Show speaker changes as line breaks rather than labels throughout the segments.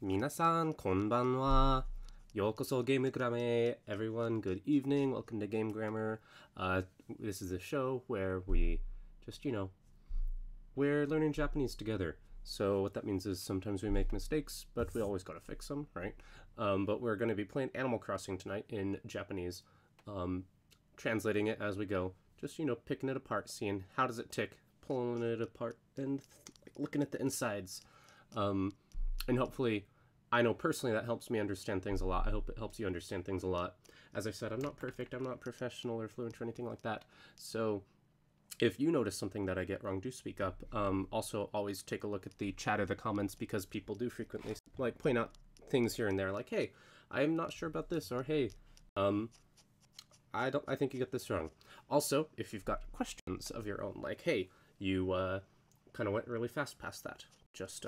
Minasan, konbanwa. Yokoso Game Grammar. Everyone, good evening. Welcome to Game Grammar. This is a show where we just, we're learning Japanese together. So what that means is sometimes we make mistakes, but we always gotta fix them, right? But we're going to be playing Animal Crossing tonight in Japanese, translating it as we go. Just, picking it apart, seeing how does it tick, pulling it apart, and looking at the insides. And hopefully, I know personally that helps me understand things a lot. I hope it helps you understand things a lot. As I said, I'm not perfect, I'm not professional or fluent or anything like that. So if you notice something that I get wrong, do speak up. Also, always take a look at the chat or the comments, because people do frequently point out things here and there, like, hey, I'm not sure about this, or hey, I think you get this wrong. Also, if you've got questions of your own, like, hey, you kind of went really fast past that, just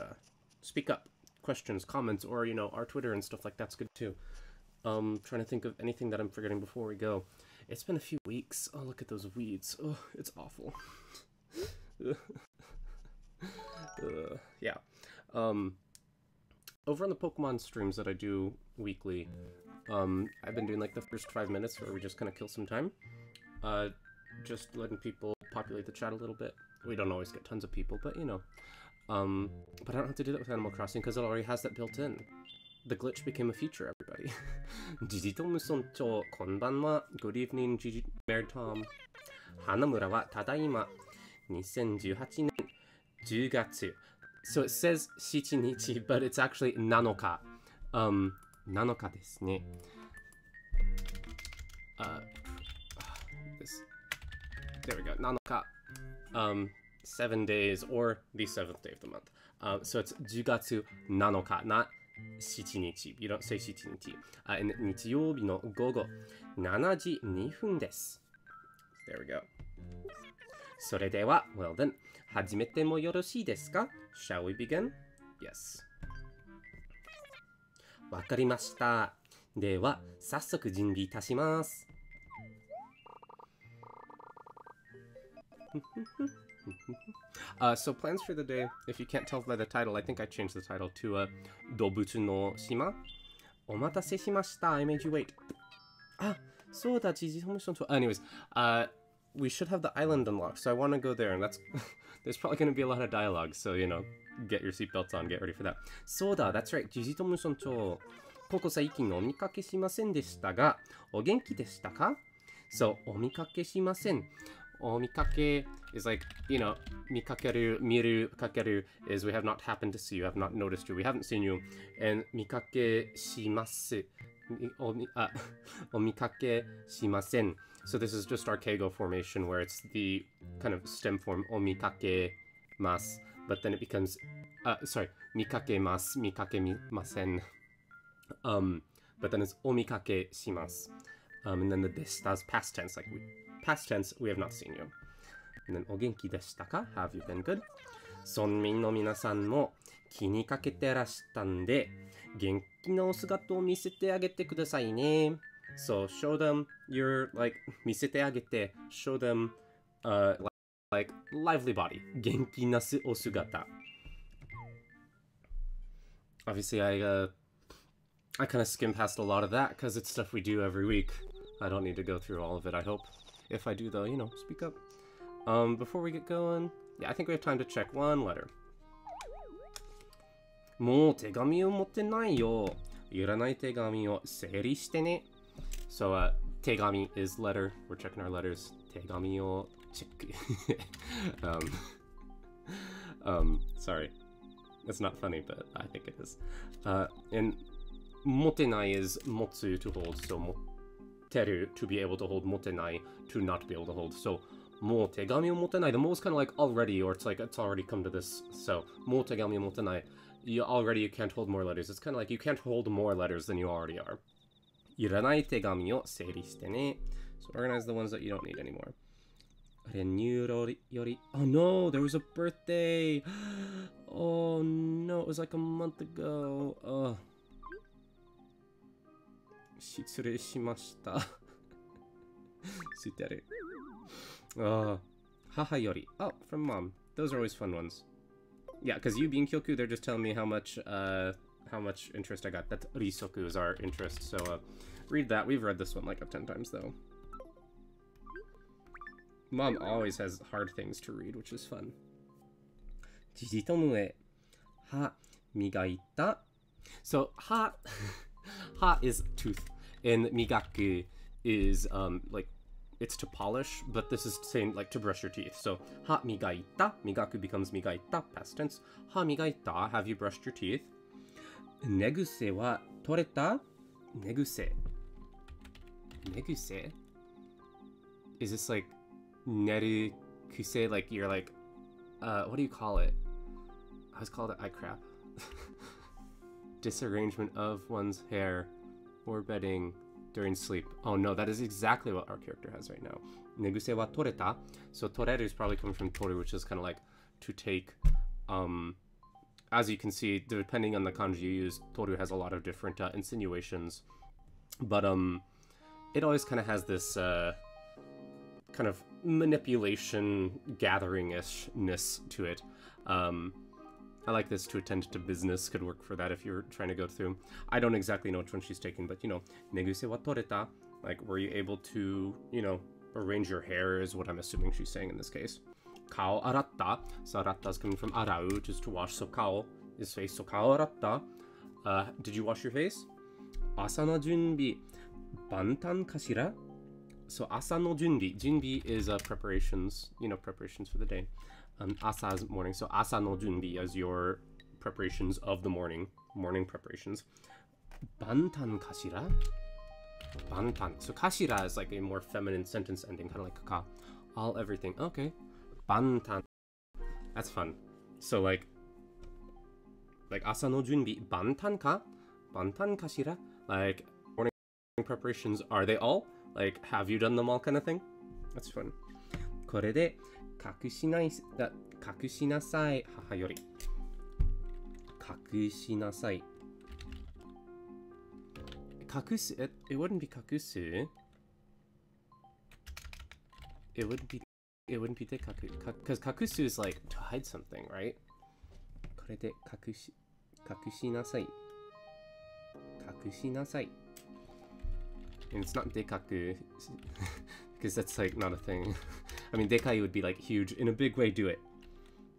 speak up. Questions, comments, or our Twitter and stuff like that's good too. Trying to think of anything that I'm forgetting before we go. It's been a few weeks. Oh, look at those weeds. Oh, it's awful. Yeah. Over on the Pokemon streams that I do weekly, I've been doing like the first 5 minutes where we just kind of kill some time. Just letting people populate the chat a little bit. We don't always get tons of people, but but I don't have to do that with Animal Crossing because it already has that built in. The glitch became a feature, everybody. Good evening, Gigi Mayor Tom. Hanamura wa tadaima 2018 年10月. So it says 7日, but it's actually 7日. 7日ですね. There we go. 7日. 7 days, or the 7th day of the month. So it's 10月7日, not 7日. You don't say 7日. And 日曜日の午後7時2分です. There we go. それでは, well then, 始めてもよろしいですか? Shall we begin? Yes. わかりました。では、早速準備いたします。So plans for the day, if you can't tell by the title, I think I changed the title to どうぶつの島. お待たせしました. I made you wait. So that's easy. Anyways, we should have the island unlocked, so I want to go there, and there's probably going to be a lot of dialogue, so, get your seatbelts on, get ready for that. そうだ, that's right. ジジトム村長. ここ最近お見かけしませんでしたが、お元気でしたか? So, お見かけしません. Omikake is like, mikakeru, miru, kakeru is we have not happened to see you, have not noticed you, we haven't seen you. And mikake shimasu, omikake shimasen. So this is just our keigo formation where it's the kind of stem form omikake mas, but then it becomes, mikake mas, mikake masen. But then it's omikake shimasu. And then the deshita's past tense, like past tense, we have not seen you. And then, お元気でしたか? Have you been good? 村民の皆さんも気にかけてらしたんで、元気なお姿を見せてあげてくださいね. So, show them your, 見せてあげて, show them, lively body. 元気なお姿. Obviously, I kind of skimmed past a lot of that because it's stuff we do every week. I don't need to go through all of it, I hope. If I do, though, speak up. Before we get going, yeah, I think we have time to check one letter. もう手紙を持ってないよ。いらない手紙を整理してね。So, 手紙 is letter. We're checking our letters. 手紙をチェック. Sorry. That's not funny, but I think it is. And 持てない is 持つ to hold, so 持てる to be able to hold, 持てない to not be able to hold. So もう手紙を持てない. The も is kind of like already, or it's like it's already come to this. So もう手紙を持てない. You can't hold more letters. It's kind of like you can't hold more letters than you already are. いらない手紙を整理してね. So organize the ones that you don't need anymore. あれ、入力より. Oh no, there was a birthday. Oh no, it was like a month ago. 失礼しました。ついてある。母より. Oh, from mom. Those are always fun ones. Yeah, because you being Kyoku, they're just telling me how much how much interest I got. That's risoku is our interest, so read that. We've read this one like 10 times though. Mom always has hard things to read, which is fun. Jijitomu ha migaita. So ha ha is tooth, and migaku is like it's to polish, but this is saying like to brush your teeth. So ha migaita, migaku becomes migaita, past tense. Ha migaita, have you brushed your teeth? Neguse wa toreta? Neguse. Neguse? Is this like neru kuse, like you're like what do you call it? I was called it eye crap. Disarrangement of one's hair or bedding during sleep. Oh no, that is exactly what our character has right now. Neguse wa toreta. So toreru is probably coming from toru, which is kind of like to take. As you can see, depending on the kanji you use, toru has a lot of different insinuations. But it always kind of has this kind of manipulation, gathering-ishness to it. I like this to attend to business, could work for that if you're trying to go through. I don't exactly know which one she's taking, but you know, neguse wa toreta, like were you able to, you know, arrange your hair is what I'm assuming she's saying in this case. Kao aratta, so aratta is coming from arau, which is to wash, so kao is face, so kao aratta. Did you wash your face? Asa no junbi bantan kashira? So asa no junbi, junbi is preparations, you know, preparations for the day. Asa is morning, so asa no junbi is your preparations of the morning, morning preparations. Bantan kashira? Bantan. So kashira is like a more feminine sentence ending, kind of like ka. All everything. Okay. Bantan. That's fun. So like asa no junbi bantan ka? Bantan kashira? Like morning preparations, are they all? Like, have you done them all kind of thing? That's fun. これで隠しなさい母より。隠しなさい。隠す it wouldn't be 隠す it wouldn't be で隠 because 隠す is like to hide something, right? これで隠しなさい。隠しなさい。And it's not dekaku, because that's like not a thing. I mean, dekai would be like huge. In a big way, do it.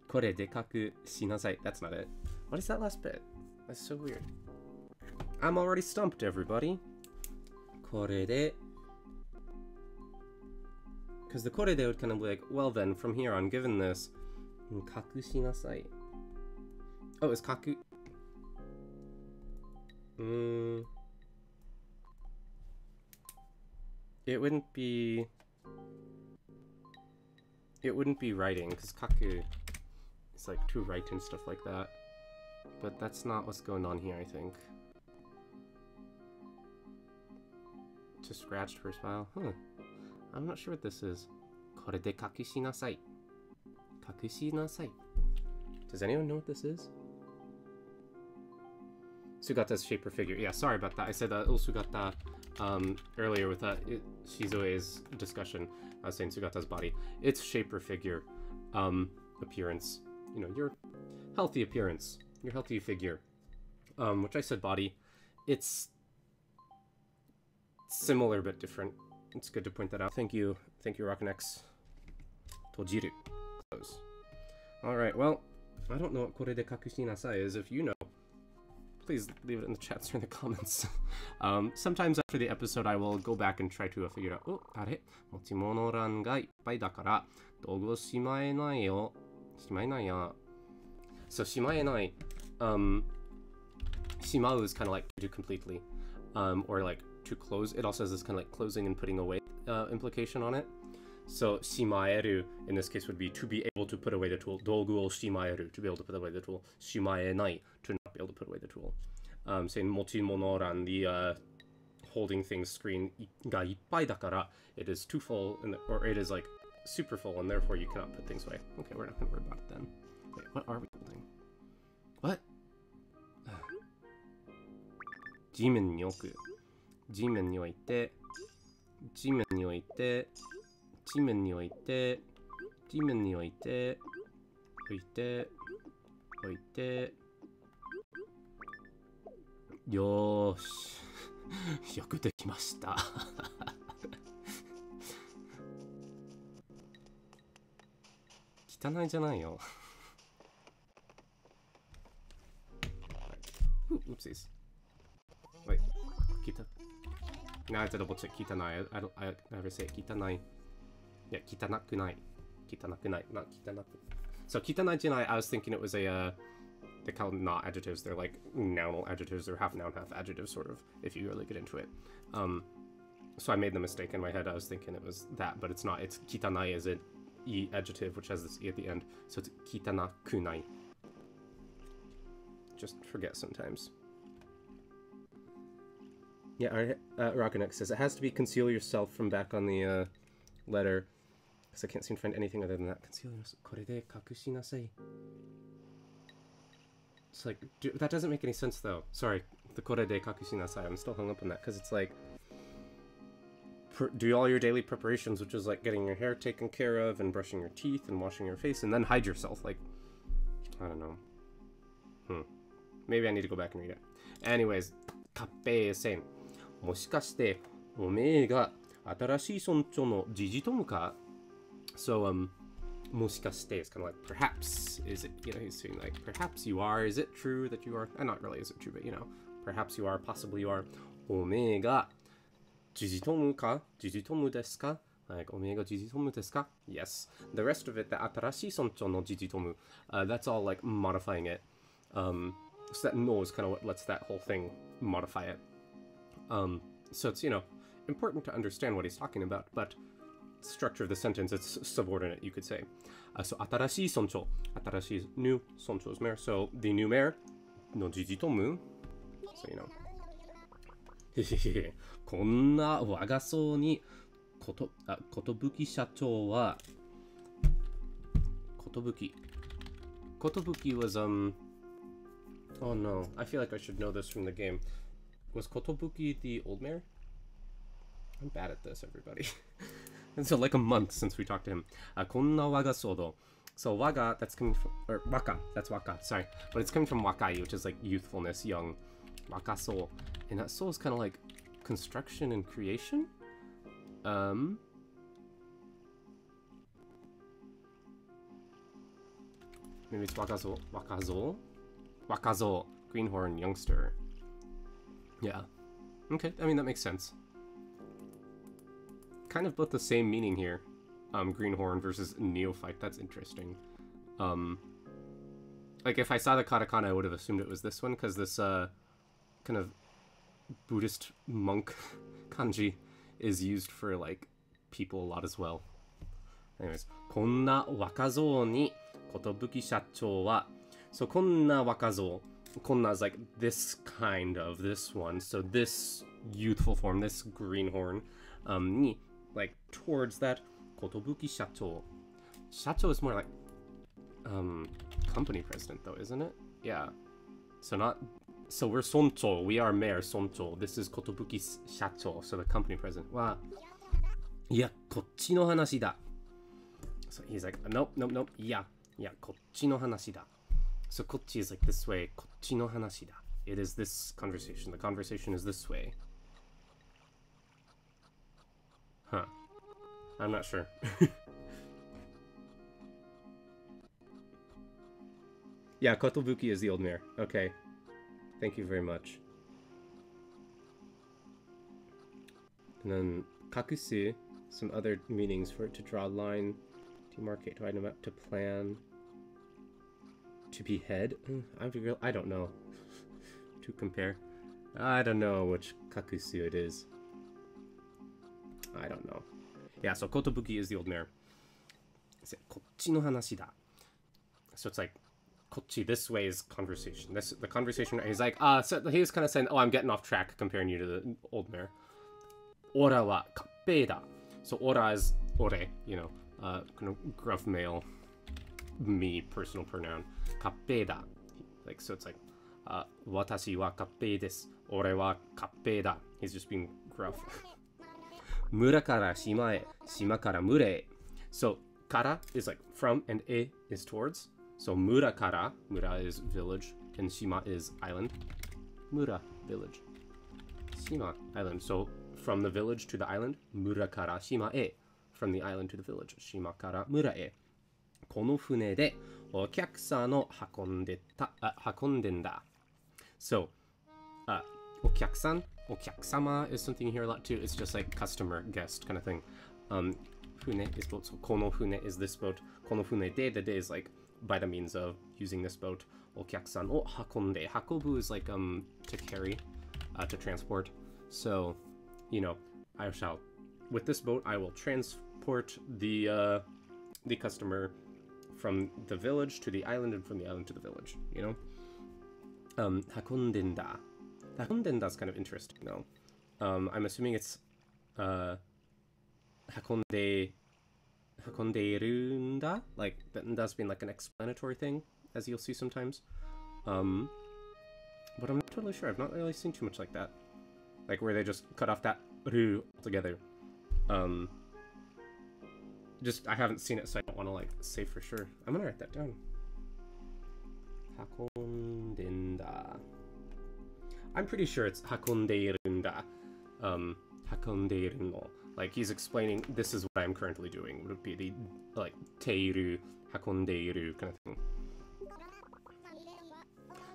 Kore dekaku shinasai. That's not it. What is that last bit? That's so weird. I'm already stumped, everybody. Kore de. Because the kore de would kind of be like, well then, from here on, given this, kaku shinasai. Oh, it's kaku. It wouldn't be writing, because kaku is like to write and stuff like that. But that's not what's going on here, I think. Just scratched first file. Huh. I'm not sure what this is. Kore de kakushinasai. Kakushinasai. Does anyone know what this is? Sugata's shape or figure. Yeah, sorry about that. I said Sugata earlier with Shizoe's discussion. I was saying Sugata's body. It's shape or figure appearance. You know, your healthy appearance. Your healthy figure. Which I said body. It's similar but different. It's good to point that out. Thank you, Rockinex. Tojiru. Alright, well, I don't know what kore de kakushinasai is. If you know, please leave it in the chats or in the comments. Sometimes after the episode, I will go back and try to figure out. Oh, あれ? 持ち物欄がいっぱいだから、道具をしまえないよ。しまえないや。So, しまえない。Shimau is kind of like to do completely. Or like to close. It also has this kind of like closing and putting away implication on it. So, shimaeru in this case would be to be able to put away the tool. Dogu o shimaeru, to be able to put away the tool. Shimaenai, to not be able to put away the tool. Saying mochimonoran, the holding things screen, ga ippai dakara, it is too full, or it is like super full, and therefore you cannot put things away. Okay, we're not going to worry about it then. Wait, what are we holding? What? Jimen nyoku. Jimen ni oite. Jimen ni oite. 地面に置いて、地面に置いて、置いて、置いて、よーし。よくできました。汚いじゃないよ。Oopsies. Wait, kita. Now I have to double check kitanai. I never say kitanai. Yeah, kitanakunai. Kitanakunai, not kitanaku. So kitanai janai, I was thinking it was a they call them not adjectives. They're like nounal adjectives. They're half noun, half adjective, sort of, if you really get into it. So I made the mistake in my head. I was thinking it was that, but it's not. It's kitanai is an e adjective, which has this e at the end. So it's kitanakunai. Just forget sometimes. Yeah, Rockanek says it has to be conceal yourself from back on the letter. Because I can't seem to find anything other than that. Conceal yourself. Korede kakushinasai. It's like, that doesn't make any sense though. Sorry, the korede kakushinasai. I'm still hung up on that because it's like, do all your daily preparations, which is like getting your hair taken care of and brushing your teeth and washing your face, and then hide yourself. Like, I don't know. Maybe I need to go back and read it. Anyways, Kappei is saying, もしかしておめえが新しい村長のジジトムか? So, もしかして is kind of like perhaps. Is it, you know, he's saying like perhaps you are. Is it true that you are? Not really, is it true, but you know, perhaps you are, possibly you are. おめえがジジトムか? ジジトムですか? Like, おめえがジジトムですか? Yes. The rest of it, the 新しい村長のジジトム, that's all like modifying it. So that no is kind of what lets that whole thing modify it. So it's, you know, important to understand what he's talking about, but structure of the sentence, it's subordinate, you could say. So, 新しい村長. 新しい new 村長 is mayor. So, the new mayor, no jijitomu. So, you know. へへへ。こんな我が荘にことぶき社長はことぶき was oh no, I feel like I should know this from the game. Was Kotobuki the old mayor? I'm bad at this, everybody. And so like a month since we talked to him. Konna waga sodo. So waga, that's coming from, or waka, that's waka, sorry. But it's coming from wakai, which is like youthfulness, young. Waka so. And that so is kind of like construction and creation? Maybe it's wakazo. Wakazo? Wakazo, greenhorn, youngster. Yeah. Okay, I mean, that makes sense. Kind of both the same meaning here. Greenhorn versus neophyte, that's interesting. Like, if I saw the katakana, I would have assumed it was this one, because this, kind of Buddhist monk kanji is used for, like, people a lot as well. Anyways, こんな若造に寿社長は So, こんな若造. こんな is like this kind of, this one. So, this youthful form, this greenhorn, に like towards that 寿社長. 社長 is more like company president though, isn't it? Yeah. So not, so we're 村長, we are mayor 村長. This is 寿社長, so the company president. わ、いや、こっちの話だ. So he's like, nope, nope, nope. いや、こっちの話だ. So こっち is like this way. こっちの話だ. It is this conversation. The conversation is this way. Huh. I'm not sure. Yeah, Kotobuki is the old mayor. Okay. Thank you very much. And then kakusu, some other meanings for it: to draw a line, demarcate, to item up, to plan, to behead. I don't know. To compare. I don't know which kakusu it is. I don't know. Yeah, so Kotobuki is the old mayor. Kochi no hanashi da. So it's like, Kochi, this way is conversation. The conversation, he's like, so he was kind of saying, oh, I'm getting off track comparing you to the old mayor. Ora wa kappei da. So ora is ore, you know, kind of gruff male, me, personal pronoun. Kappei da. Like, so it's like, watashi wa kappei desu. Ore wa kappei da. He's just being gruff. Mura kara shima e, shima kara mura e. So, kara is like from, and e is towards. So, mura kara, mura is village, and shima is island. Mura village. Shima, island. So from the village to the island, mura kara shima e. From the island to the village, shima kara mura e. この船でお客さんを運んでんだ. So, お客さん, お客様 is something you hear a lot too. It's just like customer, guest kind of thing. 船 is boat, so この船 is this boat. この船で, the day is like by the means of using this boat. お客さんを運んで, 運ぶ is like to carry, to transport. So, you know, I shall, with this boat, I will transport the customer from the village to the island and from the island to the village, you know? 運んでんだ. 運んでんだ is kind of interesting, though. I'm assuming it's 運んでいるんだ? Like, that does being like an explanatory thing, as you'll see sometimes. But I'm not totally sure. I've not really seen too much like that. Like, where they just cut off that ru altogether. Just, I haven't seen it, so I don't want to, like, say for sure. I'm gonna write that down. 運んでんだ. I'm pretty sure it's 運んでいるんだ. 運んでいるの. Like, he's explaining, this is what I'm currently doing. Would it be the, like, ている, 運んでいる kind of thing.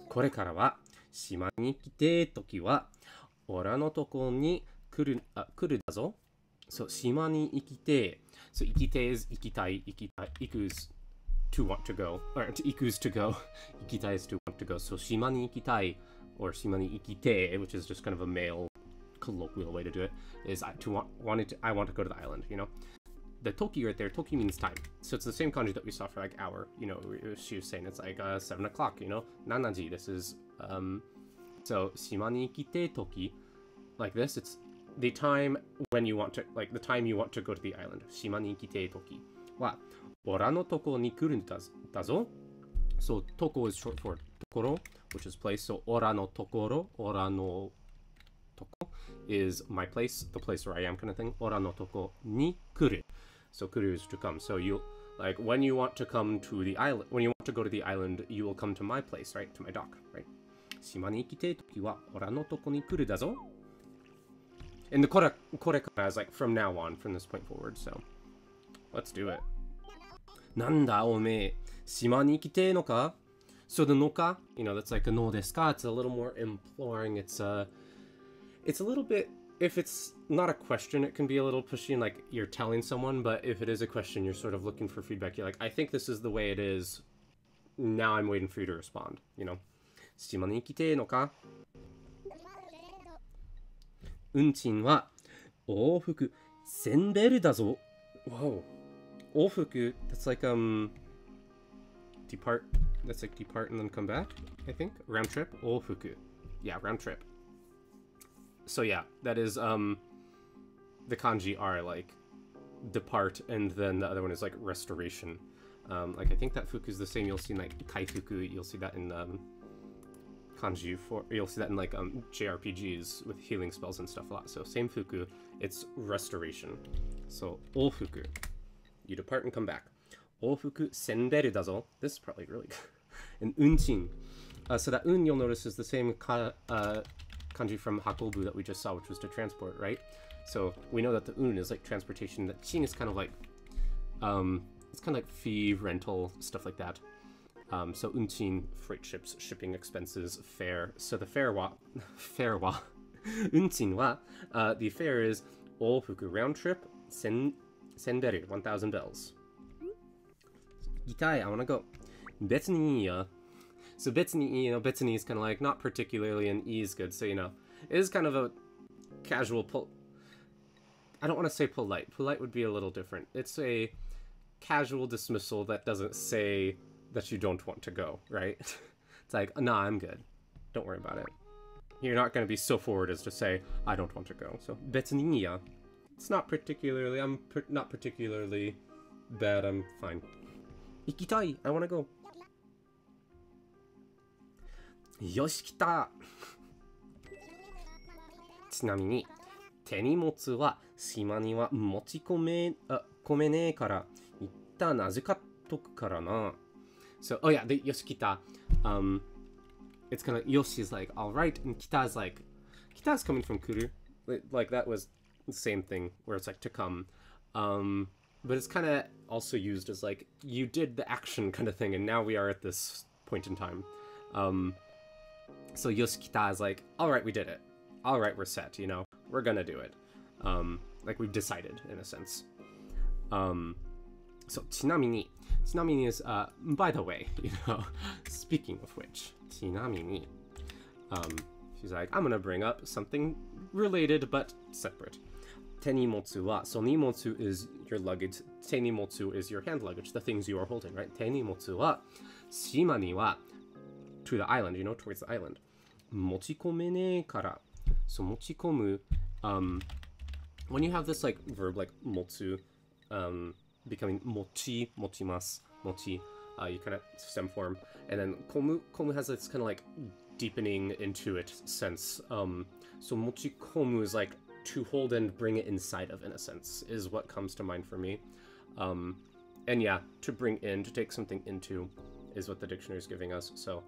これからは、島に来てときは、オラのとこに来るだぞ. So, 島に行きて. So, 行きて is 行きたい. 行く is to want to go. Or, 行く is to go. 行きたい is to want to go. So, 島に行きたい. Or, 島に行きて, which is just kind of a male colloquial way to do it, is I want to go to the island, you know? The toki right there, toki means time. So it's the same kanji that we saw for like hour, you know, she was saying it's like 7 o'clock, you know? Nanaji, this is, so, shima ni ikite toki, like this, it's the time when you want to, like the time you want to go to the island. Shima ni ikite toki. Wa, ora no toko ni kuru da zo. So, toko is short for tokoro, which is place. So, ora no tokoro, ora no toko is my place, the place where I am kind of thing. Ora no toko ni kuru. So, kuru is to come. So, you, like, when you want to come to the island, when you want to go to the island, you will come to my place, right? To my dock, right? Shima ni ikite toki wa ora no toko ni kuru da zo. And the kore is like from now on, from this point forward, so let's do it. Nanda ome, shima ni ikite no ka? So the no ka, you know, that's like a no desu ka. It's a little more imploring. It's a little bit, if it's not a question, it can be a little pushy and like you're telling someone, but if it is a question, you're sort of looking for feedback. You're like, I think this is the way it is. Now I'm waiting for you to respond, you know. Shima ni ikite no ka? 運賃は往復1000ベルだぞ. Whoa. 往復, that's like depart, that's like depart and then come back, I think. Round trip. 往復. Yeah, round trip. So yeah, that is the kanji are like depart, and then the other one is like restoration. Like I think that fuku is the same. You'll see in like kaifuku, you'll see that in kanji for, you'll see that in like JRPGs with healing spells and stuff a lot. So same fuku, it's restoration. So ofuku, you depart and come back. Ofuku senberu da zo. This is probably really good. And unchin. So that un, you'll notice, is the same kanji from hakobu that we just saw, which was to transport, right? So we know that the un is like transportation. That chin is kind of like it's kind of like fee, rental, stuff like that. So unchin, freight ships, shipping expenses, fare. So the fare wa unchin wa, the fare is ofuku, round trip, senberu, 1000 bells. Gitai, I want to go. Betsu ni ii ya. So betsu ni ii, you know, betsu ni is kind of like not particularly, and ii is good. So, you know, it is kind of a casual I don't want to say polite. Polite would be a little different. It's a casual dismissal that doesn't say that you don't want to go, right? It's like, nah, I'm good. Don't worry about it. You're not going to be so forward as to say, I don't want to go. So, betsu ni ii ya. It's not particularly, I'm not particularly bad, I'm fine. Ikitai, I want to go. Yoshi, kita! ちなみに、手荷物は島には持ち込めねえから、一旦預かっとくからな。So, oh yeah, the Yoshi kita, it's kind of, Yoshi is like, alright, and kita is like, kita is coming from kuru. Like that was the same thing where it's like to come. But it's kind of also used as like you did the action kind of thing, and now we are at this point in time. So yoshikita is like, all right, we did it. All right, we're set. You know, we're gonna do it. Like we've decided in a sense. So chinamini is by the way, you know. Speaking of which, chinamini. She's like, I'm gonna bring up something related but separate. Tenimotsu wa, so nimotsu is your luggage, tenimotsu is your hand luggage, the things you are holding, right? Tenimotsu wa, shima ni wa, to the island, you know, towards the island. Mochikomene kara, so mochikomu, when you have this like verb like motsu, becoming mochimasu, mochi, you kind of stem form, and then komu has this kind of like deepening into it sense. So mochikomu is like to hold and bring it inside of, in a sense, is what comes to mind for me. And yeah, to bring in, to take something into, is what the dictionary is giving us. So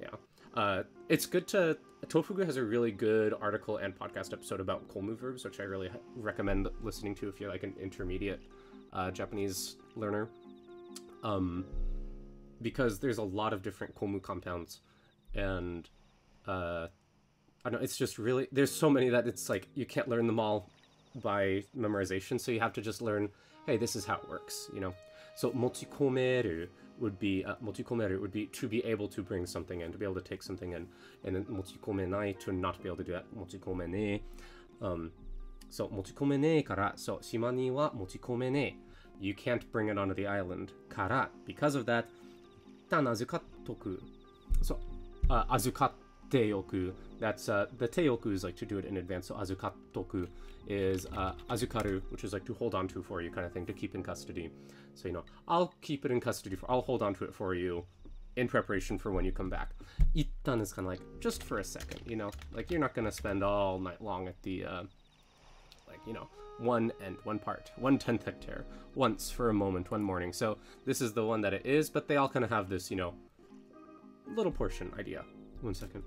yeah, it's good to, Tofugu has a really good article and podcast episode about komu verbs, which I really recommend listening to if you're like an intermediate Japanese learner, because there's a lot of different komu compounds, and I don't know, it's just really, there's so many that it's like you can't learn them all by memorization, so you have to just learn, hey, this is how it works, you know. So mochikomeru would be to be able to bring something in, to be able to take something in, and then mochikomenai, to not be able to do that, mochikomene. So mochikomene kara, so shima ni wa mochikomene, you can't bring it onto the island, kara, because of that, ittan azukattoku, so azukatteyoku, that's the teyoku is like to do it in advance, so azukattoku is azukaru, which is like to hold on to for you kind of thing, to keep in custody. So, you know, I'll keep it in custody, I'll hold on to it for you in preparation for when you come back. Ittan is kind of like just for a second, you know, like you're not going to spend all night long at the like, you know, one end, one part, 1/10 hectare, once for a moment, one morning. So this is the one that it is, but they all kind of have this, you know, little portion idea. 1 second.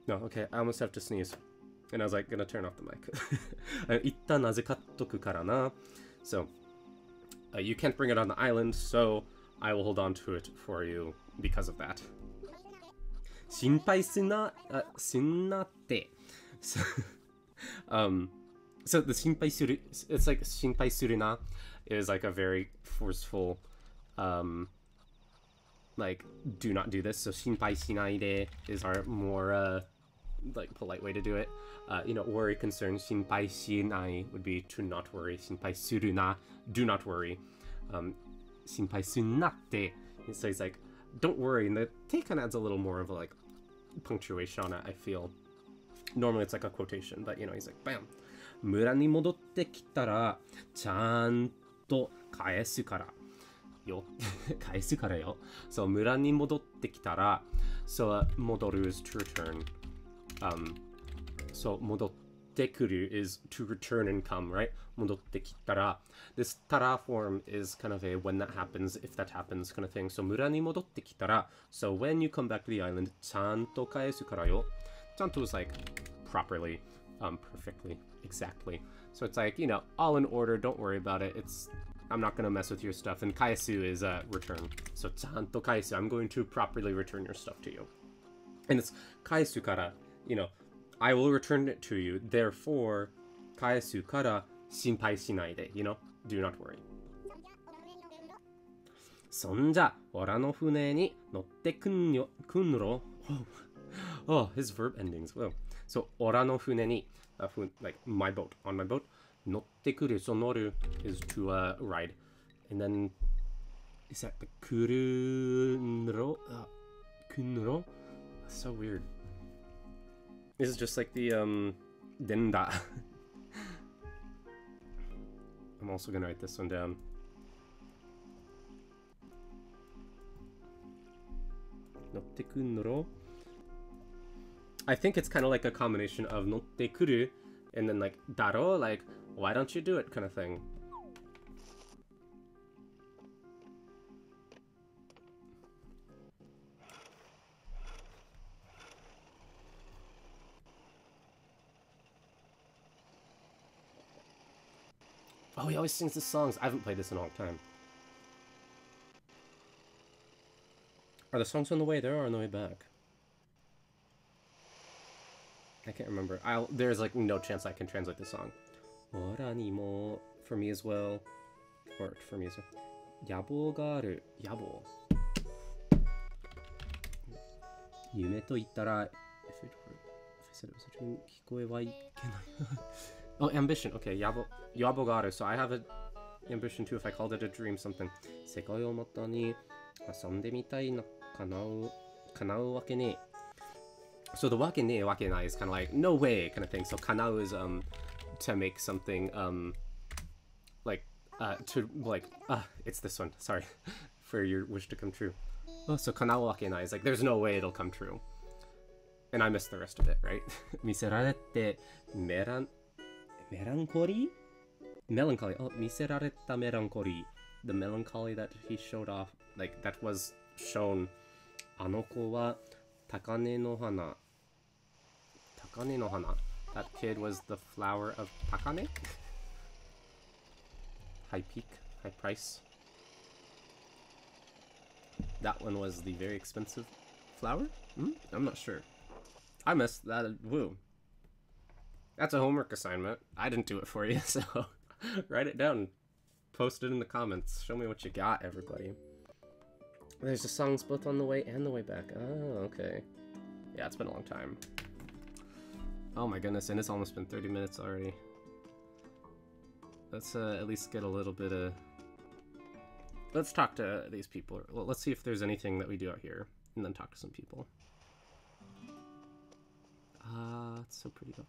No, okay, I almost have to sneeze. And I was like, gonna turn off the mic. Ittan azukattoku kara na. So, you can't bring it on the island, so I will hold on to it for you because of that. Shinpai sunnatte. So the shinpai suru, it's like shinpai suru na is like a very forceful, like, do not do this. So shinpai shinai de is our more like polite way to do it. You know, worry, concern, shinpai shinai would be to not worry. Shinpai suru na, do not worry. Shinpai sunnatte, so he's like, don't worry. And the te kind of adds a little more of a like punctuation on it, I feel. Normally it's like a quotation, but you know, he's like, bam. Mura ni modotte kitara, chan to kaesu kara. Yo. Kaesu kara yo. So, mura ni modotte kitara. So, modoru is to return. So, modotte kuru is to return and come, right? Modotte kitara. This tara form is kind of a when that happens, if that happens kind of thing. So, mura ni modotte kitara. So, when you come back to the island, chan to kaesu kara yo. Chanto is like properly, perfectly, exactly. So it's like, you know, all in order, don't worry about it. I'm not going to mess with your stuff. And kaesu is return. So chanto kaesu, I'm going to properly return your stuff to you. And it's kaesu kara, you know, I will return it to you. Therefore, kaesu kara shinpai shinai de, you know, do not worry. Sonja, ora no fune ni notte kunro. Oh, his verb endings. Whoa. So, ora no fune ni, like my boat, on my boat. Notte kuru, so noru is to ride. And then, is that the kunro? Kunro? That's so weird. This is just like the, denda. I'm also gonna write this one down. Notte kunro. I think it's kind of like a combination of notte kuru and then like daro, like why don't you do it kind of thing. Oh, he always sings the songs. I haven't played this in a long time. Are the songs on the way there or on the way back? I can't remember. There's like no chance I can translate the song. Oranimo for me as well. Or for me as well. Yabo ga aru. Yabo. Yume to ittara. If I said it was a dream, kikoe wa ikkenai. Oh, ambition. Okay, yabo ga aru. So I have an ambition too if I called it a dream something. Sekai o moto ni asonde mitai no kanau wake ne. So the wake ne, wake nai is kind of like no way kind of thing. So kanau is to make something it's this one. Sorry, for your wish to come true. Oh, so kanau wake nai is like there's no way it'll come true. And I missed the rest of it, right? Miserarete melancholy? Melancholy. Oh, miserareta melancholy. The melancholy that he showed off, like that was shown. Anoko wa takane no hana. Takane no hana. That kid was the flower of takane? High peak, high price. That one was the very expensive flower? I'm not sure. I missed that. Woo. That's a homework assignment. I didn't do it for you, so write it down. Post it in the comments. Show me what you got, everybody. There's the songs both on the way and the way back. Oh, okay. Yeah, it's been a long time. Oh my goodness, and it's almost been 30 minutes already. Let's at least get a little bit of... Let's talk to these people. Well, let's see if there's anything that we do out here, and then talk to some people. It's so pretty though.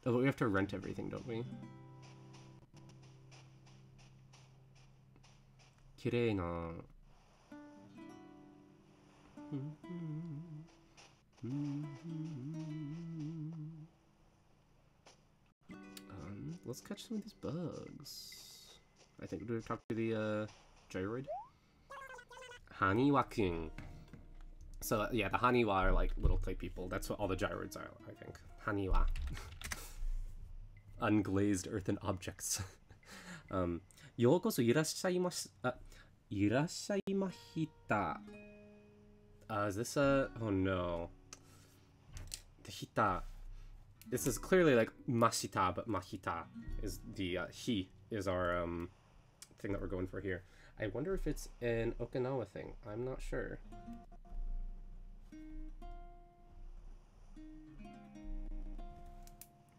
Oh, but we have to rent everything, don't we? Kirei na. Let's catch some of these bugs. I think we're gonna talk to the gyroid. Haniwa-kun. So yeah, the Haniwa are like little clay people. That's what all the gyroids are, I think. Haniwa. Unglazed earthen objects. Yokoso irashaimahita. Is this a... Oh no. The hita. This is clearly like mashita, but mahita is the he is our thing that we're going for here. I wonder if it's an Okinawa thing. I'm not sure.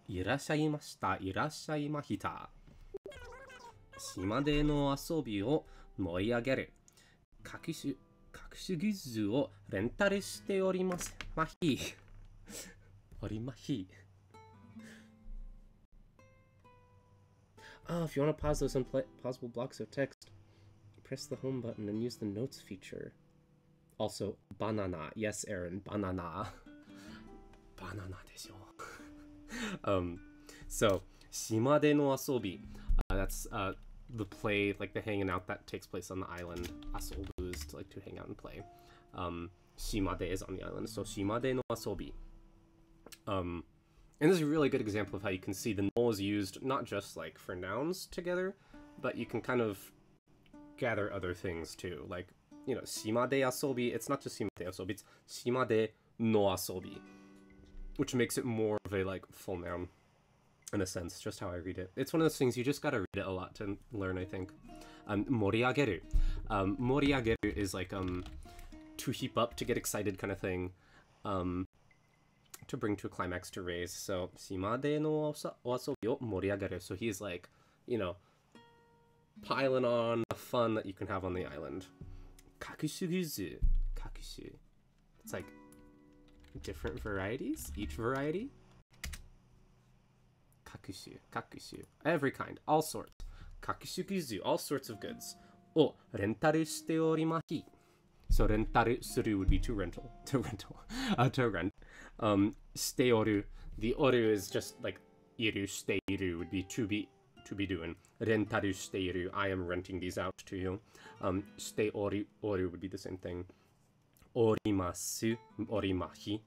Irashaimashita, irashaimahita. Shima de no asobi o moriageru. Kakushu gizu o rentaru shite orimasu. Mahi. Orimahi. Oh, if you want to pause those unpausable blocks of text, press the home button and use the notes feature. Also, banana. Yes, Aaron, banana. Banana desho. So, shima de no asobi. That's the play, like the hanging out that takes place on the island. Asobu is to hang out and play. Shima de is on the island, so shima de no asobi. And this is a really good example of how you can see the no is used not just like for nouns together, but you can kind of gather other things too. Like, you know, shima de asobi, it's not just shima de asobi, it's shima de no asobi, which makes it more of a like full noun in a sense, just how I read it. It's one of those things you just gotta read it a lot to learn, I think. Moriageru. Moriageru is like to heap up, to get excited kind of thing. To bring to a climax, to raise. So, shima de no asobi o moriageru. So he's like, you know, piling on the fun that you can have on the island. Kakushu gizu. Kakushu. It's like different varieties, each variety. Kakushu, kakushu. Every kind, all sorts. Kakushu gizu, all sorts of goods. O rentaru shite orimahi. So rentaru suru would be to rental. To rent. Shite oru. The oru is just like iru, shite iru would be to be doing. Rentaru shite iru. I am renting these out to you. Shite oru would be the same thing. Orimasu, orimahi.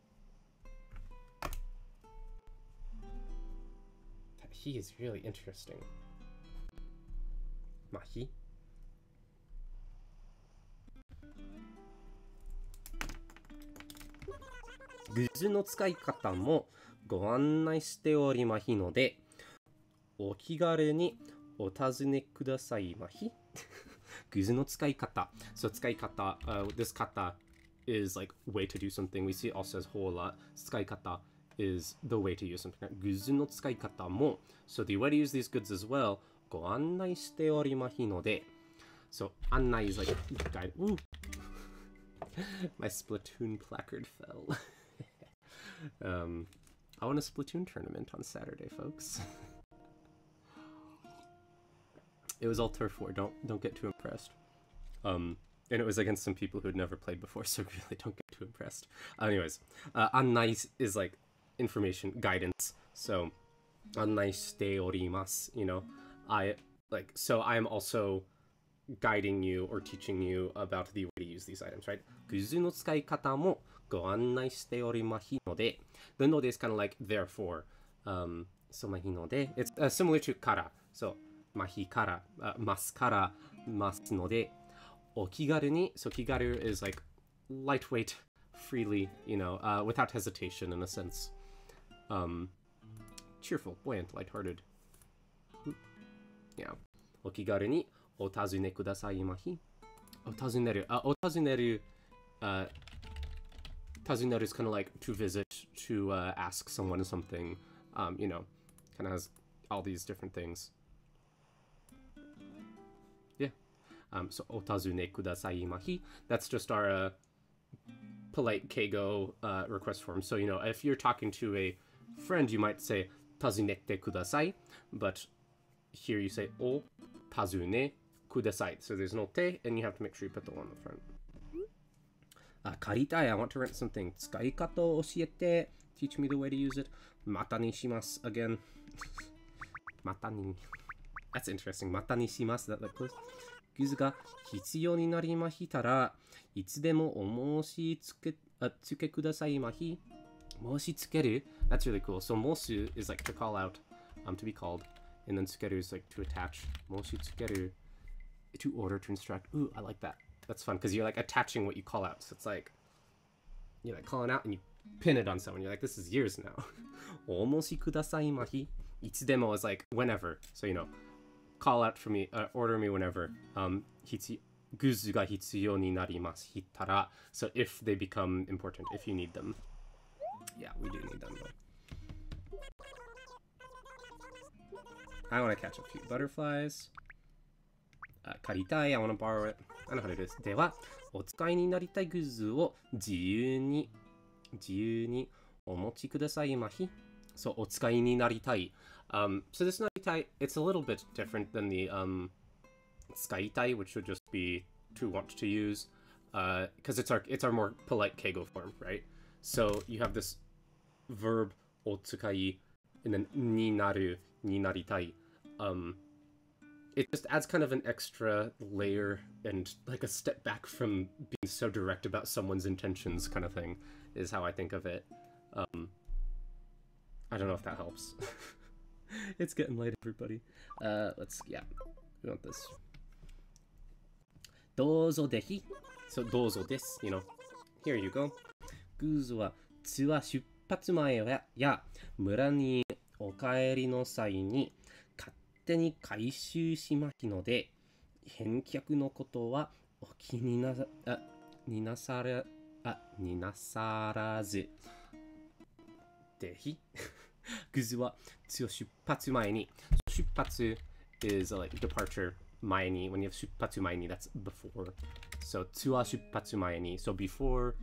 He is really interesting. まひ。グズの使い方もご案内しておりまひので、お気軽にお尋ねくださいまひ。グズの使い方。So 使い方、this kata is like way to do something. We see it also as whole a lot. 使い方 is the way to use something. グズの使い方も so the way to use these goods as well. ご案内しておりまひので so 案内 is like guide. Ooh. My Splatoon placard fell. I won a Splatoon tournament on Saturday, folks. It was all turf war. Don't get too impressed. And it was against some people who had never played before, so really don't get too impressed. Anyways, annai is like information, guidance. So, annai shite orimasu, you know, so I'm also guiding you or teaching you about the way to use these items, right? グズの使い方もご案内しておりまひので the node is kind of like therefore. So まひので it's similar to から so まひから、ますからますのでお気軽に so 気軽 is like lightweight, freely, you know, without hesitation in a sense. Cheerful, buoyant, lighthearted. Yeah. お気軽にお尋ねくださいまひ。お尋ねる。お尋ねる。尋ねる is kind of like to visit, to ask someone something. You know, kind of has all these different things. Yeah. So お尋ねくださいまひ. That's just our polite Keigo request form. So, you know, if you're talking to a friend, you might say 尋ねてください. But here you say お尋ねください. So there's no te, and you have to make sure you put the one in the front. 借りたい. I want to rent something. 使い方を教えて. Teach me the way to use it. またにします again. またに. That's interesting. またにします. That like close. グズが必要になりましたらいつでもお申し付けくださいまひ。申し付ける? That's really cool. So 申す is like to call out, to be called. And then tsukeru is like to attach. 申し付ける to order, to instruct. Ooh, I like that. That's fun because you're like attaching what you call out. So it's like you're like calling out and you pin it on someone. You're like, this is yours now. お申しくださいまひ. いつでも is like whenever. So you know, call out for me, order me whenever. グズが必要になりましたら. So if they become important, if you need them. Yeah, we do need them though. I want to catch a few butterflies. 借りたい. I want to borrow it. I know how to do this. では、お使いになりたいグッズを自由にお持ちくださいまひ。そう、お使いになりたい. So this なりたい, it's a little bit different than the 使いたい, which would just be to want to use, because it's our more polite Keigo form, right? So you have this verb お使い and then になる になりたい. It just adds kind of an extra layer and like a step back from being so direct about someone's intentions kind of thing is how I think of it. I don't know if that helps. It's getting late, everybody. Yeah, we want this. どうぞぜひ. So どうぞです, you know. Here you go. グズはツアー出発前や村にお帰りの際に勝手に回収しますので、返却のことはお気になさらず。ぜひ。グズはツアー出発前に。出発 is like departure 前に. When you have 出発前に, that's before. So ツアー出発前に. So before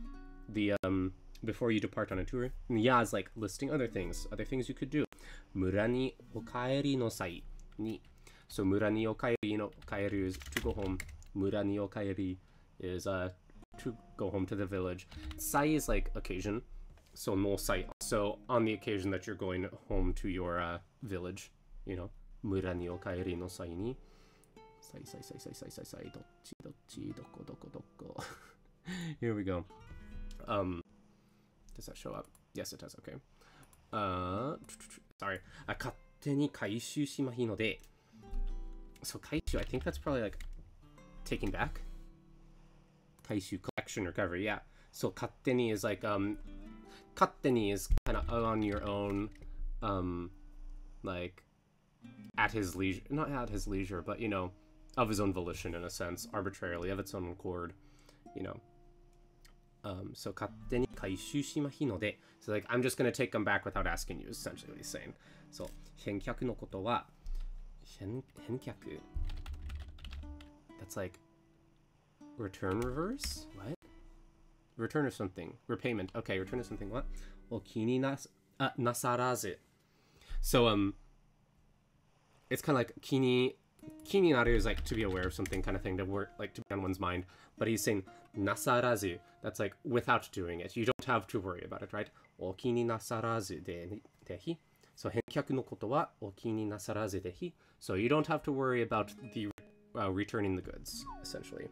you depart on a tour. And yeah is like listing other things you could do. 村にお帰りの際に. So 村にお帰り, you know, 帰る is to go home. 村にお帰り is to go home to the village. Sai is like occasion. So no sai. So on the occasion that you're going home to your village, you know. 村にお帰りの際に. Sai,どっち, どこ. Here we go. Does that show up? Yes, it does. Okay. Sorry. 勝手に回収しまひので. So kaishu, I think that's probably like taking back. Kaishu, collection, recovery, yeah. So katteni is like, katteni is kind of on your own, like, at his leisure, not at his leisure, but, you know, of his own volition in a sense, arbitrarily, of its own accord, you know. So katteni kaishu shimahi no de. So like, I'm just gonna take them back without asking you, is essentially what he's saying. So, henkyaku no koto wa, henkyaku. That's like, return reverse? What? Return of something. Repayment. Okay, return of something. What? Okini nasarazu. So, it's kind of like kini naru is like to be aware of something kind of thing, to work, like to be on one's mind. But he's saying nasarazu. That's like without doing it. You don't have to worry about it, right? Okini nasarazu dehi. So, henkyaku no koto wa okini nasarazu dehi. So, you don't have to worry about the returning the goods, essentially.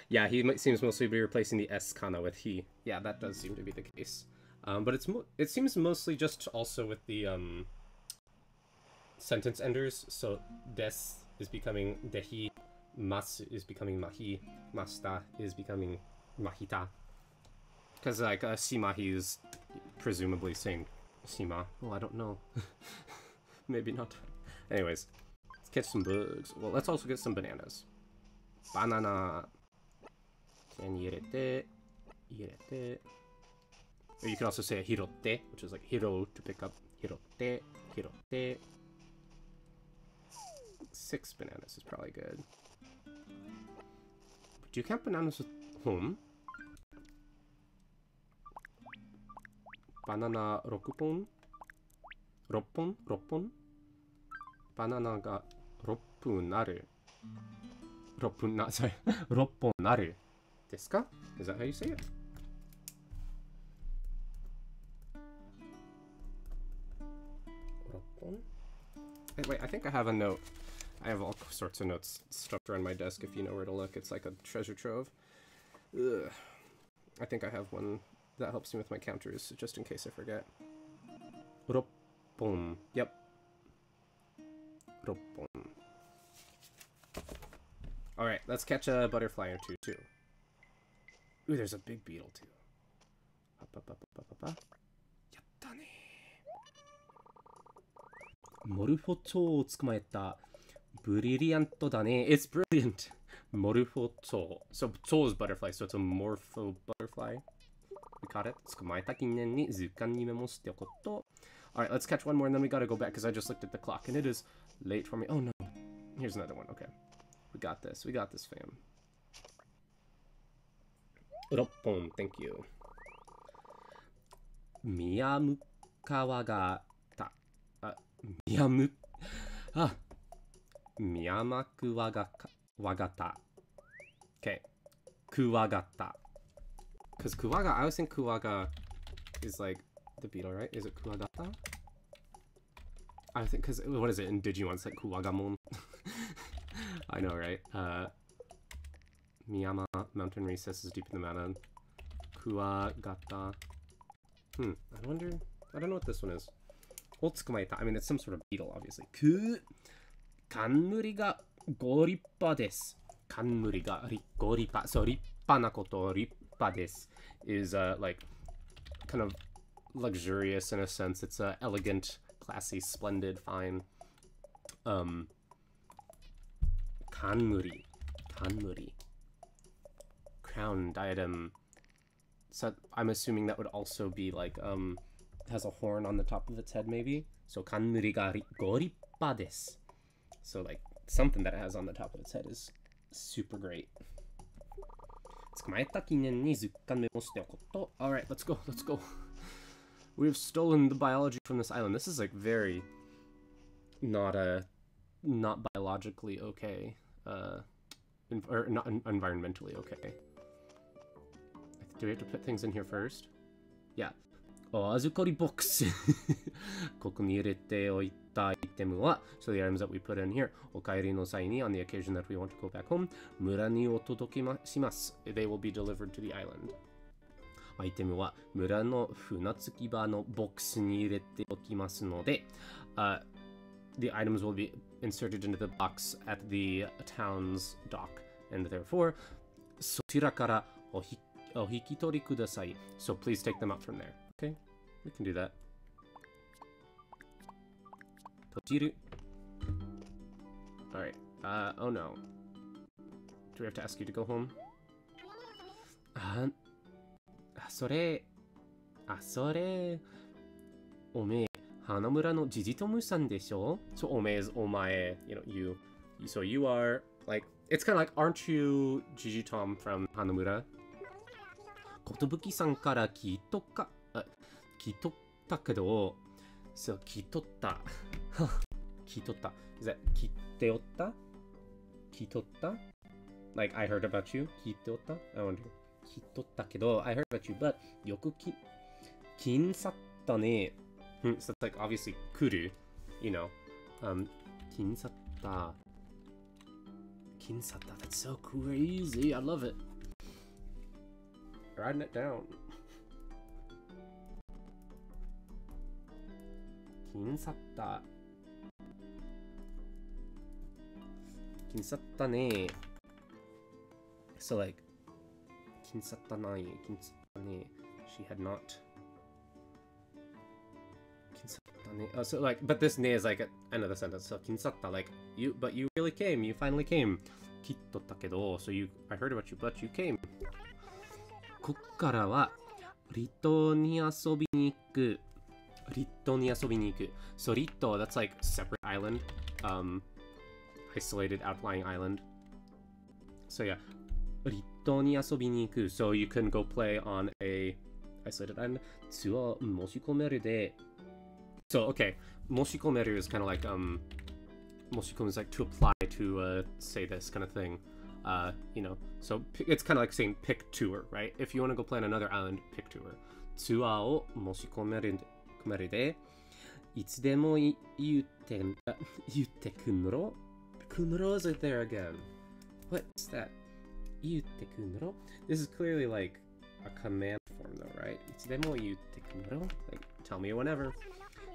Yeah, he seems mostly to be replacing the S kana with he. Yeah, that does seem to be the case. But it seems mostly just also with the sentence enders. So des is becoming dehi, mas is becoming mahi, masta is becoming mahita. Because like shimahi is presumably saying shima. Oh, I don't know. Maybe not. Anyways, let's catch some bugs. Well, let's also get some bananas. Banana. And irete. Or you can also say hirotte, which is like hiro to pick up. Hirotte. 6 bananas is probably good. Do you count bananas with home? Banana 6 本 6本 6本 Banana が6分なる 6分な sorry 6本なる ですか? Is that how you say it? Wait, I think I have a note. I have all sorts of notes stuffed around my desk if you know where to look. It's like a treasure trove. Ugh. I think I have one that helps me with my counters, just in case I forget. Roppon. Yep. Roppon. Alright, let's catch a butterfly or two, too. Ooh, there's a big beetle, too. Yatta ne. Morpho chou o tsukumaeta. Brilliant da ne. It's brilliant. Morpho chou. So, chou is butterfly, so it's a morpho butterfly. We caught it. Tsukumaeta kinen ni zukan ni memo shite okoto. Alright, let's catch one more and then we gotta go back because I just looked at the clock and it is late for me. Oh no. Here's another one. Okay. We got this. We got this, fam. Roppon, thank you. Miyamukawa ta. Miyamaku wagata. Okay. Kuwagata. Because kuwaga, I always think kuwaga is like the beetle, right? Is it kuwagata? I think, because what is it in Digimon? It's like kuwagamon. I know, right? Miyama, mountain recesses deep in the mountain. Kuwagata. I wonder. I don't know what this one is. Otsukumaeta. I mean, it's some sort of beetle, obviously. Kanmuri ga gorippa desu. Kanmuri ga gorippa. So, rippa na koto, rippa desu is like kind of luxurious in a sense. It's elegant, classy, splendid, fine. Kanmuri. Crown, diadem. So I'm assuming that would also be like, has a horn on the top of its head, maybe? So, kanmuri ga gorippa desu. So, like, something that it has on the top of its head is super great. Alright, let's go. We've stolen the biology from this island. This is, like, very not biologically okay. Or not environmentally okay. Do we have to put things in here first? Yeah. Azukari box. Koku ni irete oita itemu wa. So the items that we put in here. Okaeri no sai ni, on the occasion that we want to go back home. Mura ni otodoke shimasu. They will be delivered to the island. Itemu wa mura no funatsukiba no box ni irete okimasu node. the items will be inserted into the box at the town's dock, and therefore, そちらからお引き取りください. So please take them out from there. Okay, we can do that. 閉じる. Alright, oh no. Do we have to ask you to go home? それ、おめえ、花村のジジトムさんでしょ? So おめえ is お前, you know, you. So you are, like, it's kind of like, aren't you Gigi Tom from 花村? ことぶきさんから聞いとったけど、そう、聞いとった。聞いとった。Is that 聞いておった? 聞いとった? Like, I heard about you? 聞いておった? I wonder. 聞いとったけど、I heard about you, but よく金去ったね。So it's like, obviously, 来る. You know. 金去った。金去った。That's so crazy. I love it. Writing it down. 金去った。金去ったね。So like, 金去ったない。金去ったね。She had not. 金去ったね。So like, but this ne is like at end of the sentence. So 金去った like, but you really came. You finally came. 来とったけど. So I heard about you, but you came. こっからは離島に遊びに行く。離島に遊びに行く。So 離島, that's like separate island, isolated outlying island. So yeah, 離島に遊びに行く. So you can go play on a isolated island. ツアー申し込めるで. So okay, 申し込める is kind of like 申し込む is like to apply to say this kind of thing. You know, so it's kind of like saying pick tour, right? If you want to go play on another island, pick tour. ツアーを申し込めるで、いつでも言ってくんろ? Kunro is it there again? What's that? 言ってくんろ? This is clearly like a command form though, right? いつでも言ってくんろ? Like, tell me whenever.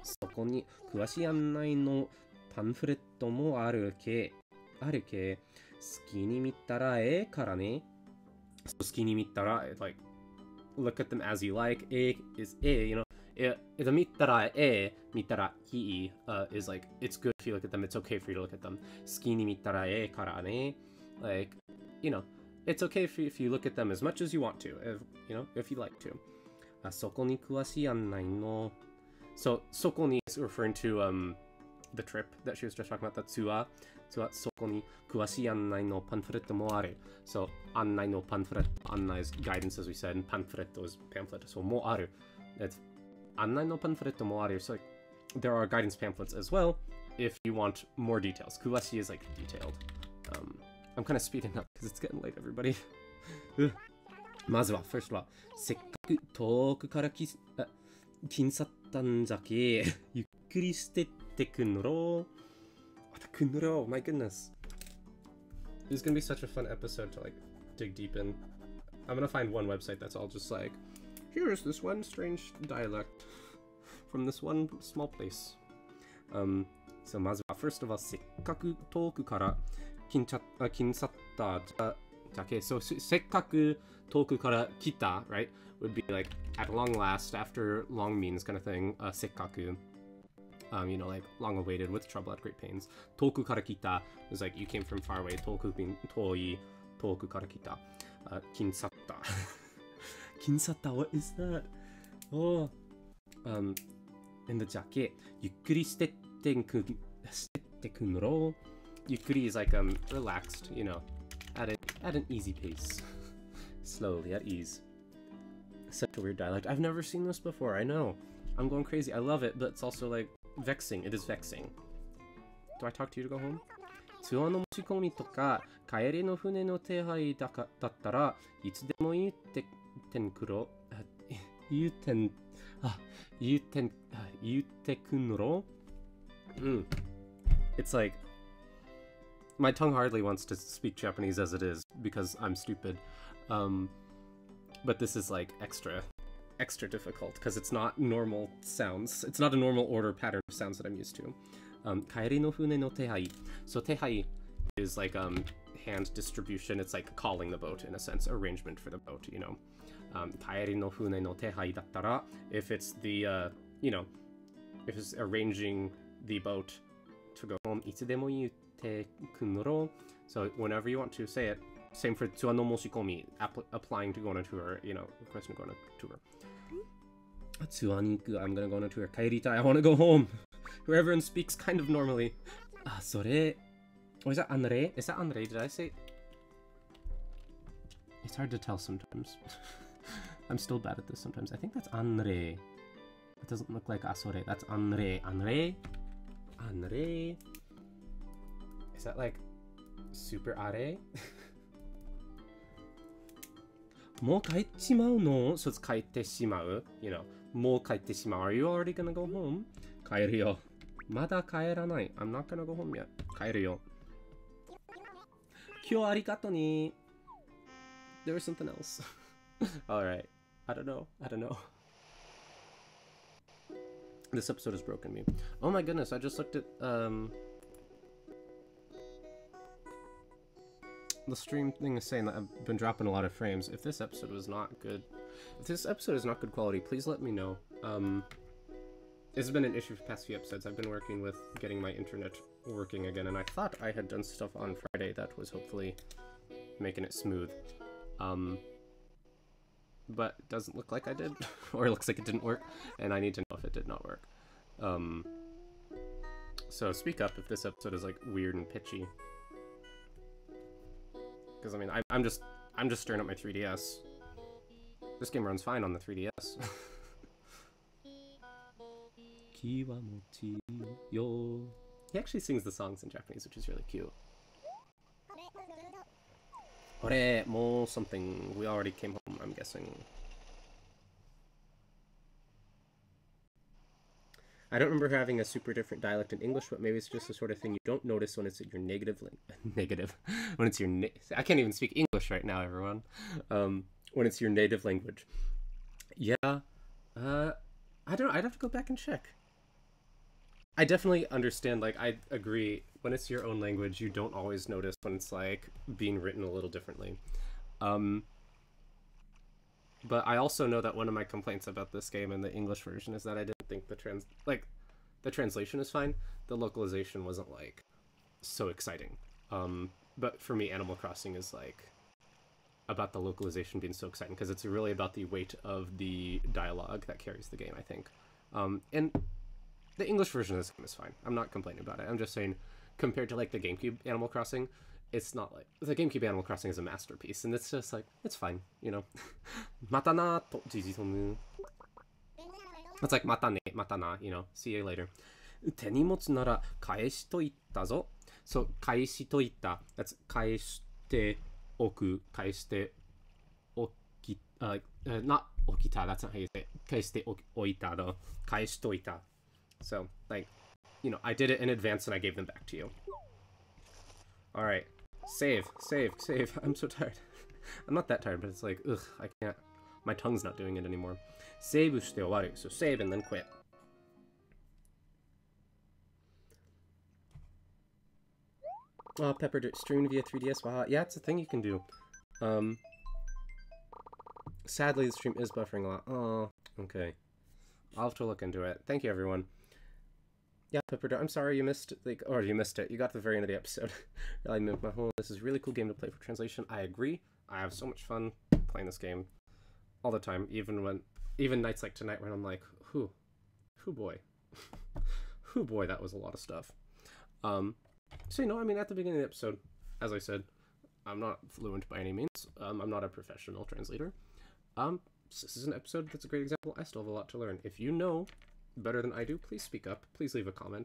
そこに詳しい案内のパンフレットもあるけ。好きに見たらええからね。So 好きに見たら like look at them as you like. A is A, you know. 見たらええ、見たらいい is like it's good if you look at them. It's okay for you to look at them. 好きに見たらええからね. Like, you know, it's okay if you look at them as much as you want to. You know, if you like to. そこに詳しい案内の So そこに is referring to the trip that she was just talking about, the ツアーそこに詳しい案内のパンフレットもある. So 案内のパンフレット 案内 is guidance as we said, and パンフレット is pamphlet. So もある. It's 案内のパンフレットもある. So like, there are guidance pamphlets as well if you want more details. 詳しい is like detailed. I'm kind of speeding up because it's getting late, everybody. まずは first はせっかく遠くから金去ったんじゃけゆっくりしてってくんろ. My goodness. This is gonna be such a fun episode to like dig deep in. I'm gonna find one website that's all just like, here's this one strange dialect from this one small place. So まずは first of all せっかく遠くから金去ったじゃけ. So せっかく遠くから来た right would be like at long last, after long means kind of thing. せっかくyou know, like long awaited, with trouble at great pains. 遠くから来た is like you came from far away. 遠くbeing 遠い、遠くから来た。金去った。金去った what is that? Oh, in the jacket. ゆっくりしてってくんろ. ゆっくり is like relaxed, you know, at an easy pace. Slowly, at ease. Such a weird dialect. I've never seen this before, I know. I'm going crazy. I love it, but it's also like vexing. It is vexing. Do I talk to you to go home? ツアーの持ち込みとか帰りの船の手配だったらいつでも言ってくんろ. 言ってくんろ. It's like my tongue hardly wants to speak Japanese as it is because I'm stupid. But this is like extra difficult because it's not normal sounds. It's not a normal order pattern of sounds that I'm used to. Kaeri no fune no tehai. So tehai is like hand distribution. It's like calling the boat in a sense, arrangement for the boat, you know. Kaeri no fune no tehai dattara, if it's the if it's arranging the boat to go home, itsudemo iite kunoro. So whenever you want to say it, same for tsuwa no moshikomi, applying to go on a tour, you know, requesting to go on a tour. Tsuwa ni iku, I'm gonna go on a tour. Kaeritai, I want to go home. Where everyone speaks kind of normally. Sore. Oh, is that anre? Is that anre? Did I say? It's hard to tell sometimes. I'm still bad at this sometimes. I think that's anre. It doesn't look like asore. That's anre. Anre? Anre? Is that like super are? Mo kaite shimau no? So it's kaite shimau, you know. Mo kaite shimau. Are you already gonna go home? Kaeru yo. Mada kaeranai. I'm not gonna go home yet. Kaeru yo. Kyo arigato ni. There was something else. Alright. I don't know. This episode has broken me. Oh my goodness, I just looked at the stream thing is saying that I've been dropping a lot of frames. If this episode was not good, if this episode is not good quality, please let me know. It's been an issue for the past few episodes. I've been working with getting my internet working again, and I thought I had done stuff on Friday that was hopefully making it smooth. But it doesn't look like I did, or it looks like it didn't work, and I need to know if it did not work. So speak up if this episode is like weird and pitchy. Because I mean, I'm just stirring up my 3DS. This game runs fine on the 3DS. Kiwamochi yo. He actually sings the songs in Japanese, which is really cute. Hore, mo something. We already came home, I'm guessing. I don't remember having a super different dialect in English, but maybe it's just the sort of thing you don't notice when it's your when it's your I can't even speak English right now, everyone. When it's your native language. Yeah. I don't know. I'd have to go back and check. I definitely understand, like, I agree. When it's your own language, you don't always notice when it's, like, being written a little differently. But I also know that one of my complaints about this game and the English version is that I didn't think the translation is fine. The localization wasn't, like, so exciting. But for me, Animal Crossing is, like, about the localization being so exciting, because it's really about the weight of the dialogue that carries the game, I think. And the English version of this game is fine. I'm not complaining about it. I'm just saying, compared to, like, the GameCube Animal Crossing, it's not like... The GameCube Animal Crossing is a masterpiece, and it's just, like, it's fine, you know? Mata na to jijitomu. It's like, mata ne, mata na, you know? See you later. Tenimotsu nara kaeshitoitta zo. So, kaeshitoitta, that's kaeshite oku, kaeshite oki... not okita, that's not how you say it. Kaeshite oita, though. Kaeshitoita. So, like, you know, I did it in advance and I gave them back to you. Alright. Save. I'm so tired. I'm not that tired, but it's like, ugh, I can't. My tongue's not doing it anymore. Save shite owaru. So save and then quit. Oh, Pepper, streamed via 3DS. Wow. Yeah, it's a thing you can do. Sadly, the stream is buffering a lot. Oh, okay. I'll have to look into it. Thank you, everyone. Yeah, Pepper, I'm sorry you missed, like, or you missed it. You got to the very end of the episode. I moved my home. This is a really cool game to play for translation. I agree. I have so much fun playing this game all the time, even nights like tonight when I'm like, whew boy. Whew boy, that was a lot of stuff. So, you know, I mean, at the beginning of the episode, as I said, I'm not fluent by any means. I'm not a professional translator. This is an episode that's a great example. I still have a lot to learn. If you know better than I do, please speak up. Please leave a comment.